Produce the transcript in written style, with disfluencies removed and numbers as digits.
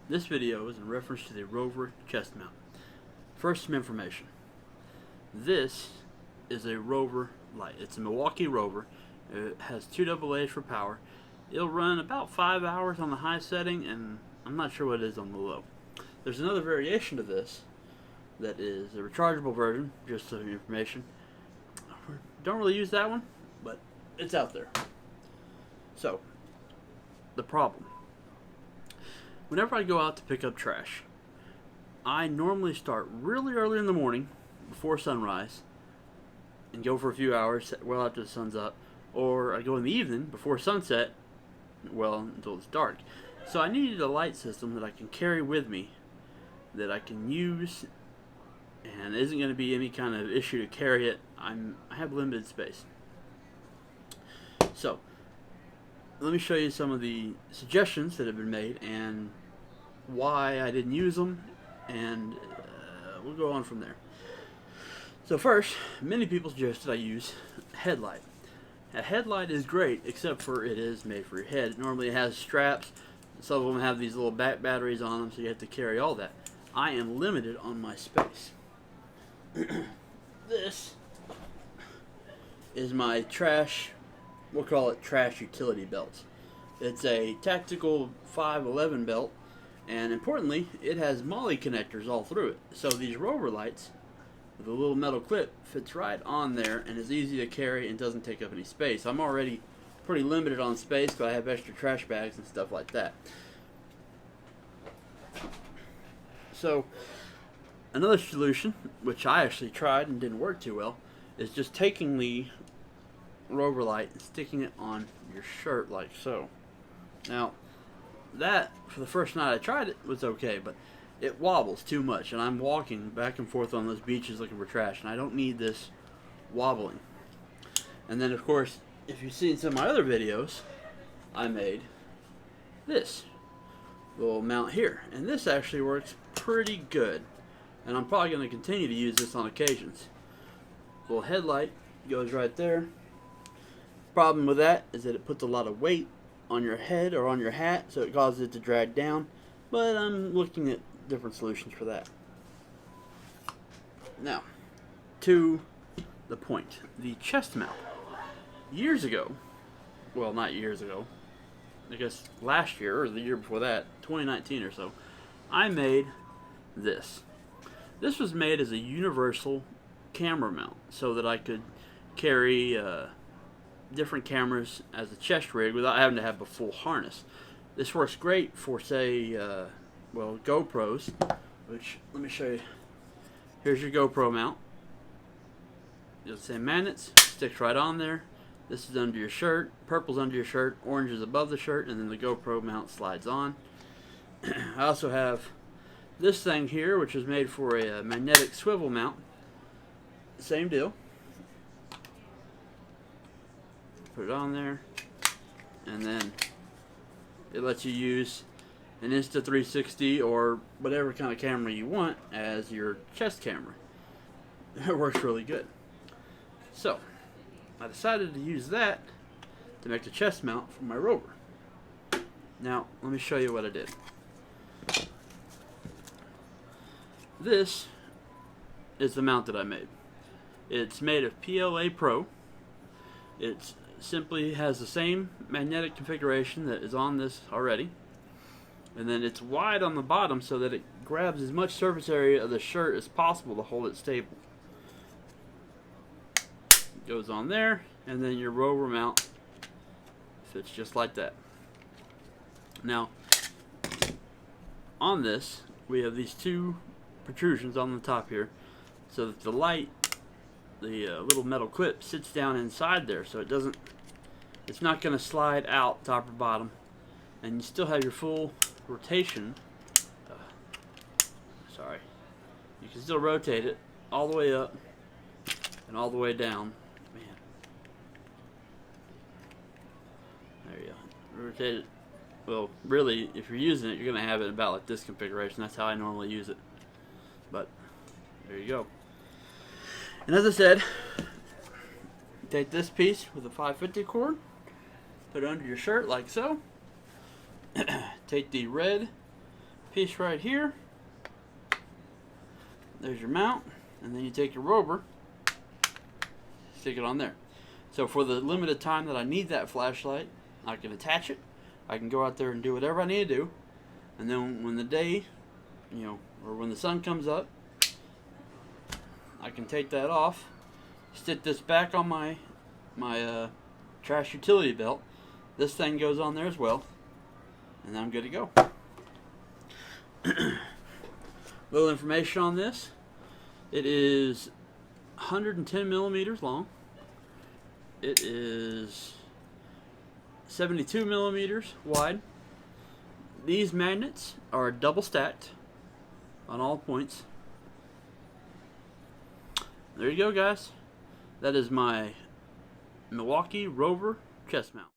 This video is in reference to the Rover chest mount. First, some information. This is a Rover light. It's a Milwaukee Rover. It has 2 AA's for power. It'll run about 5 hours on the high setting, and I'm not sure what it is on the low. There's another variation to this that is a rechargeable version, just so information. Don't really use that one, but it's out there. So, the problem. Whenever I go out to pick up trash, I normally start really early in the morning, before sunrise, and go for a few hours, well after the sun's up, or I go in the evening, before sunset, well until it's dark. So I needed a light system that I can carry with me, that I can use, and isn't going to be any kind of issue to carry it. I have limited space. So, let me show you some of the suggestions that have been made and why I didn't use them, and we'll go on from there. So first, many people suggested I use Headlight. A Headlight is great, except for it is made for your head. Normally it has straps. Some of them have these little back batteries on them, so you have to carry all that. I am limited on my space. This is my trash, we'll call it trash utility belt. It's a tactical 511 belt, and importantly, it has MOLLE connectors all through it. So these Rover lights, with a little metal clip, fits right on there and is easy to carry and doesn't take up any space. I'm already pretty limited on space because I have extra trash bags and stuff like that. So, another solution, which I actually tried and didn't work too well, is just taking the Rover light and sticking it on your shirt like so. Now, that, for the first night I tried it, was okay, but it wobbles too much, and I'm walking back and forth on those beaches looking for trash, and I don't need this wobbling. And then, of course, if you've seen some of my other videos, I made this little mount here, and this actually works pretty good, and I'm probably going to continue to use this on occasions. Little headlight goes right there. Problem with that is that it puts a lot of weight on your head or on your hat, so it causes it to drag down, but I'm looking at different solutions for that. Now, to the point, the chest mount. Years ago, well, not years ago, I guess last year or the year before that, 2019 or so, I made this. This was made as a universal camera mount so that I could carry different cameras as a chest rig without having to have a full harness. This works great for, say, well, GoPros, which, let me show you. Here's your GoPro mount. You'll see magnets, sticks right on there. This is under your shirt, purple's under your shirt, orange is above the shirt, and then the GoPro mount slides on. I also have this thing here, which is made for a magnetic swivel mount. Same deal. Put it on there, and then it lets you use an Insta360 or whatever kind of camera you want as your chest camera. It works really good. So, I decided to use that to make the chest mount for my Rover. Now, let me show you what I did. This is the mount that I made. It's made of PLA Pro. It simply has the same magnetic configuration that is on this already. And then it's wide on the bottom so that it grabs as much surface area of the shirt as possible to hold it stable. It goes on there, and then your Rover mount fits just like that. Now, on this, we have these 2 protrusions on the top here, so that the light, the little metal clip, sits down inside there, so it's not going to slide out top or bottom, and you still have your full rotation. Sorry, you can still rotate it all the way up and all the way down. Man, there you go. Rotate it. Well, really, if you're using it, you're going to have it about like this configuration. That's how I normally use it. But there you go. And as I said, take this piece with a 550 cord, put it under your shirt like so. Take the red piece right here. There's your mount, and then you take your Rover, stick it on there. So for the limited time that I need that flashlight, I can attach it. I can go out there and do whatever I need to do, and then when the day, or when the sun comes up, I can take that off, stick this back on my trash utility belt. This thing goes on there as well, and I'm good to go. Little information on this. It is 110 millimeters long. It is 72 millimeters wide. These magnets are double stacked on all points. There you go, guys. That is my Milwaukee Rover chest mount.